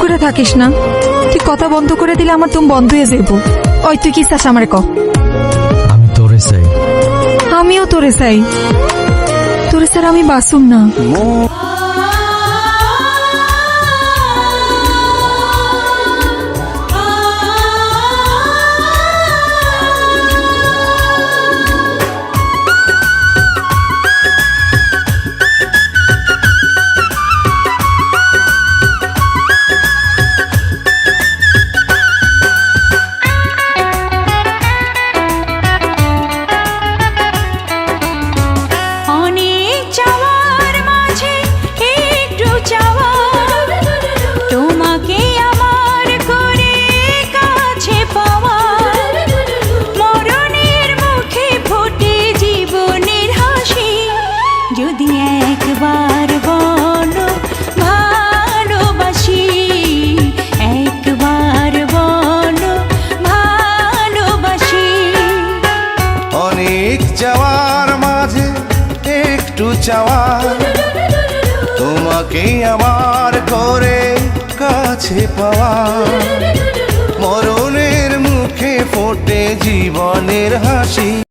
করে থাকিস না, তুই কথা বন্ধ করে দিলে আমার তুমি বন্ধ হয়ে যাবো। ওই তুই কি চাস আমারে ক? আমি তোরে চাই। আমিও তোরে চাই, তোরে স্যার আমি বাসুম না। যদি একবার বলো ভালোবাসি, একবার বলো ভালোবাসি। অনেক চাওয়ার মাঝে একটু চাওয়া, তোমাকে আমার করে কাছে পাওয়া। মরণের মুখে ফোটে জীবনের হাসি।